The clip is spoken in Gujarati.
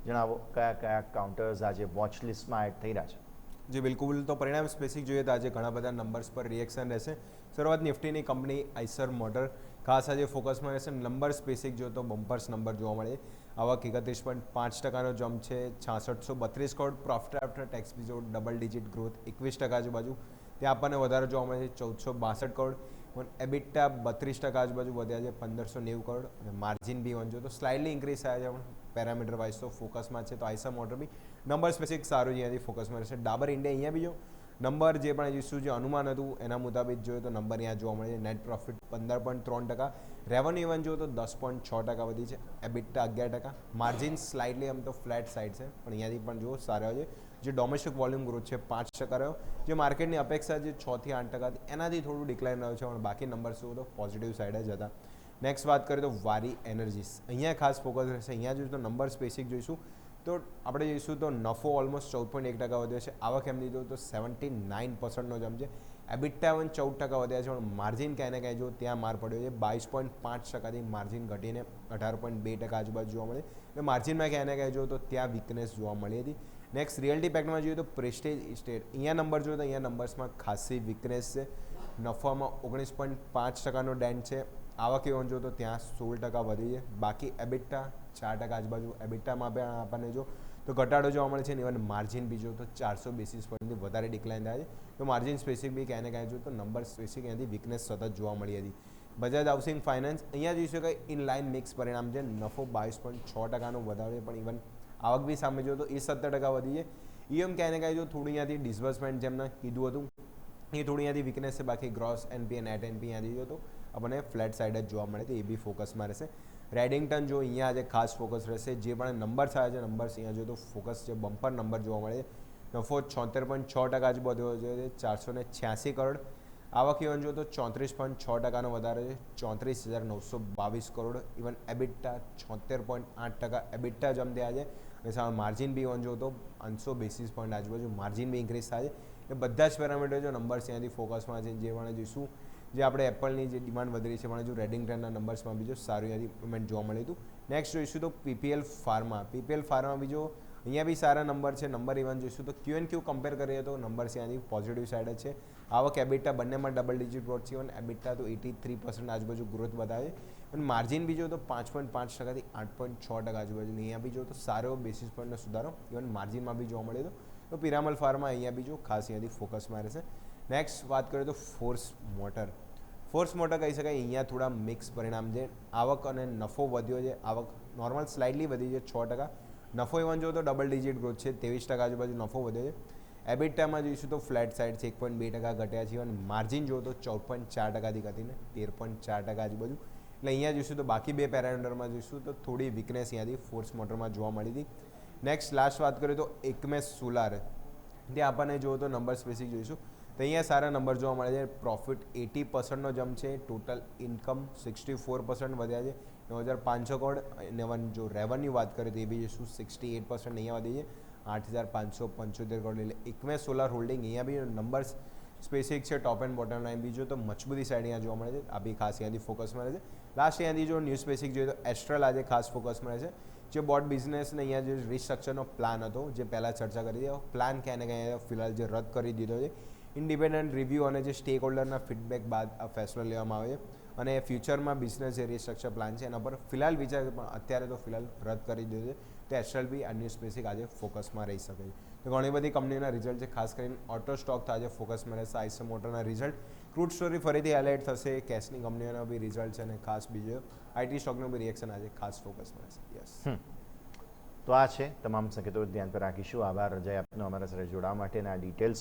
જણાવો કયા કયા કાઉન્ટર્સ આજે વોચ લિસ્ટમાં એડ થઈ રહ્યા છે. જી બિલકુલ, તો પરિણામ સ્પેસિફિક જોઈએ તો આજે ઘણા બધા નંબર્સ પર રિએક્શન રહેશે. શરૂઆત નિફ્ટીની કંપની આઈસર મોટર ખાસ આજે ફોકસમાં રહેશે. નંબર સ્પેસિફિક જોઈએ તો બમ્પર્સ નંબર જોવા મળે. આવક 31.5% જમ્પ છે, 6632 કરોડ. પ્રોફિટ આફ્ટર ટેક્સ બીજો ડબલ ડિજિટ ગ્રોથ 21% આજુબાજુ. ત્યાં આપણને વધારે જોવા મળે છે 1462 કરોડ. એબિટા 32% આજુબાજુ વધ્યા છે 1590 કરોડ. અને માર્જિન બી વન જો તો સ્લાઇડલી ઇન્ક્રીઝ થયા છે પેરામીટર વાઇઝ તો ફોકસમાં છે. તો આઈસર મોટર બી નંબર સ્પેસિફિક સારું અહીંયાથી ફોકસમાં રહેશે. ડાબર ઇન્ડિયા અહીંયા બી જો નંબર જે પણ ઇસ્યુ જે અનુમાન હતું એના મુતાબિક જોઈએ તો નંબર અહીંયા જોવા મળે છે. નેટ પ્રોફિટ 15.3%, રેવન્યુ ઇવન જો તો 10.6% વધી છે, એબિટા 11%, માર્જિન સ્લાઇડલી આમ તો ફ્લેટ સાઇડ છે પણ અહીંયાથી પણ જો સારા છે. જે ડોમેસ્ટિક વોલ્યુમ ગ્રોથ છે 5% રહ્યો, જે માર્કેટની અપેક્ષા છે 6 થી 8%, એનાથી થોડું ડિક્લાઇન રહ્યું છે પણ બાકી નંબર્સ જુઓ તો પોઝિટિવ સાઇડ જ હતા. નેક્સ્ટ વાત કરીએ તો વારી એનર્જીસ, અહીંયા ખાસ ફોકસ રહેશે. અહીંયા જોઈશું તો નંબર સ્પેસિફિક જોઈશું તો આપણે જોઈશું તો નફો ઓલમોસ્ટ 14.1% વધ્યો છે. આવક એમ લીધો તો 79%નો જમ્પ છે. એબિટા 14% વધ્યા છે પણ માર્જિન ક્યાંય ને ક્યાંય જો ત્યાં માર પડ્યો છે. 22.5%થી માર્જિન ઘટીને 18.2% આજુબાજુ જોવા મળે. એટલે માર્જિનમાં ક્યાંય ને ક્યાંય જો તો ત્યાં વીકનેસ જોવા મળી હતી. નેક્સ્ટ રિયલ્ટી પેકમાં જોઈએ તો પ્રેસ્ટેજ ઇસ્ટેટ, અહીંયા નંબર જોઈએ તો અહીંયા નંબર્સમાં ખાસી વીકનેસ છે. નફામાં 19.5%નો ડેન્ટ છે. આવક એવન જો તો ત્યાં 16% વધી છે. બાકી એબિટા 4% આજુબાજુ. એબિટામાં પણ આપણને જો તો ઘટાડો જોવા મળે છે. ઇવન માર્જિન બી જો તો 400 બેસિસ પોઈન્ટથી વધારે ડિક્લાઇન થાય છે. તો માર્જિન સ્પેસિફિક બી ક્યાંય ને ક્યાંય જો તો નંબર સ્પેસિફિક અહીંયાથી વીકનેસ સતત જોવા મળી હતી. બજાજ હાઉસિંગ ફાઇનાન્સ, અહીંયા જોઈ શકાય ઇનલાઇન મિક્સ પરિણામ છે. નફો 22.6%નો વધારે પણ ઇવન આવક બી સામે જો તો એ 17% વધી છે. ઈએમ ક્યાંય ને ક્યાંય જો થોડું અહીંયાથી ડિસબર્સમેન્ટ જેમને કીધું હતું એ થોડી અહીંયાથી વીકનેસ છે. બાકી ગ્રોસ એનપી નેટ એનપી અહીંયાથી જો તો આપણને ફ્લેટ સાઇડ જ જોવા મળે તો એ બી ફોકસમાં રહેશે. રેડિંગ્ટન જો અહીંયા આજે ખાસ ફોકસ રહેશે. જે પણ નંબર્સ આવ્યા છે નંબર્સ અહીંયા જો તો ફોકસ છે. બમ્પર નંબર જોવા મળે છે. નફો 76.6% આજુબાજુ છે, 486 કરોડ. આવક ઇવન જો તો 34.6%નો વધારે છે, 34,922 કરોડ. ઇવન એબિટા 76.8%, એબિટા જમ થયા છે. અને સામે માર્જિન બી ઇવન જો તો 500 બેસિસ પોઈન્ટ આજુબાજુ માર્જિન બી ઇન્ક્રીઝ થાય છે. એ બધા જ પેરામીટર જો નંબર્સ ત્યાંથી ફોકસમાં છે. જે પણ જોઈશું જે આપણે એપલની જે ડિમાન્ડ વધી રહી છે પણ જો રેડિંગ્ટનના નંબર્સમાં બીજો સારું અહીંયાથી ઇમ્પ્રુવમેન્ટ જોવા મળ્યું હતું. નેક્સ્ટ જોઈશું તો પીપીએલ ફાર્મા. પીપીએલ ફાર્મા બીજો અહીંયા બી સારા નંબર છે. નંબર ઇવન જોઈશું તો ક્યુ કમ્પેર કરીએ તો નંબર્સ અહીંયાથી પોઝિટિવ સાઇડ જ છે. આવક એબિટા બંનેમાં ડબલ ડિજિટ ગ્રોથ છે. ઇવન એબિટા તો 83% આજુબાજુ ગ્રોથ બતાવે છે. અને માર્જિન બી જો તો 5.5%થી 8.6% આજુબાજુ. અહીંયા બી જો તો સારો બેસિસ પોઈન્ટનો સુધારો ઇવન માર્જિનમાં બી જોવા મળ્યો હતો. તો પિરામલ ફાર્મા અહીંયા બી જો ખાસ અહીંયાથી ફોકસમાં રહેશે. નેક્સ્ટ વાત કરીએ તો ફોર્સ મોટર. ફોર્સ મોટર કહી શકાય અહીંયા થોડા મિક્સ પરિણામ છે. આવક અને નફો વધ્યો છે. આવક નોર્મલ સ્લાઇડલી વધી છે 6%. નફો ઇવન જો તો ડબલ ડિજિટ ગ્રોથ છે, 23% આજુબાજુ નફો વધ્યો છે. એબિટામાં જોઈશું તો ફ્લેટ સાઇડ છે, 1.2% ઘટ્યા છે. ઇવન માર્જિન જો તો 14.4%થી ઘટીને 13.4% આજુબાજુ. એટલે અહીંયા જોઈશું તો બાકી બે પેરામીટરમાં જોઈશું તો થોડી વીકનેસ અહીંયાથી ફોર્સ મોટરમાં જોવા મળી હતી. નેક્સ્ટ લાસ્ટ વાત કરીએ તો એકમેસ સોલાર, ત્યાં આપણને જો તો નંબર સ્પેસિફિક જોઈશું તો અહીંયા સારા નંબર જોવા મળે છે. પ્રોફિટ 80%નો જમ્પ છે. ટોટલ ઇન્કમ 64% વધ્યા છે, 9,500 કરોડ. અને જો રેવન્યુ વાત કરીએ તો એ બી જોઈશું 68% અહીંયા વધી છે, 8,575 કરોડ. એટલે એકમેસ સોલાર હોલ્ડિંગ અહીંયા બી નંબર્સ સ્પેસિફિક છે. ટોપ એન્ડ બોટમ લાઇન બીજો તો મજબૂતી સાઈડ અહીંયા જોવા મળે છે. આ બી ખાસ અહીંયાથી ફોકસમાં રહે છે. લાસ્ટ અહીંયાથી જો ન્યૂઝ સ્પેસિફિક જોઈએ તો એસ્ટ્રલ આજે ખાસ ફોકસમાં રહે છે. જે બોર્ડ બિઝનેસને અહીંયા જે રિસ્ટ્રક્ચરનો પ્લાન હતો જે પહેલાં ચર્ચા કરી હતી, પ્લાન ક્યાંય ને ક્યાંય ફિલહાલ જે રદ કરી દીધો છે. ઇન્ડિપેન્ડન્ટ રિવ્યૂ અને જે સ્ટેક હોલ્ડરના ફીડબેક બાદ આ ફેસલો લેવામાં આવે છે. અને ફ્યુચરમાં બિઝનેસ જે રિસ્ટ્રક્ચર પ્લાન છે એના પર ફિલહાલ વિચાર પણ અત્યારે તો ફિલહાલ રદ કરી દીધો છે. તો એસ્ટ્રલ બી આ ન્યૂઝ સ્પેસિફિક આજે ફોકસમાં રહી શકે છે. તો ઘણી બધી કંપનીના રિઝલ્ટ છે. ખાસ કરીને ઓટો સ્ટોક તો આજે ફોકસમાં રહેશે. આઈસર મોટરના રિઝલ્ટ, ક્રૂડ સ્ટોરી ફરીથી હાઇલાઇટ થશે. કેશની કંપનીઓના બી રિઝલ્ટ છે અને ખાસ બીજો આઈટી સ્ટોકનું બી રિએક્શન આજે ખાસ ફોકસમાં રહેશે. યસ, તો આ છે તમામ સંકેતો ધ્યાન પર રાખીશું. આભાર અજય આપનો અમારા સાથે જોડાવા માટે અને આ ડિટેલ્સમાં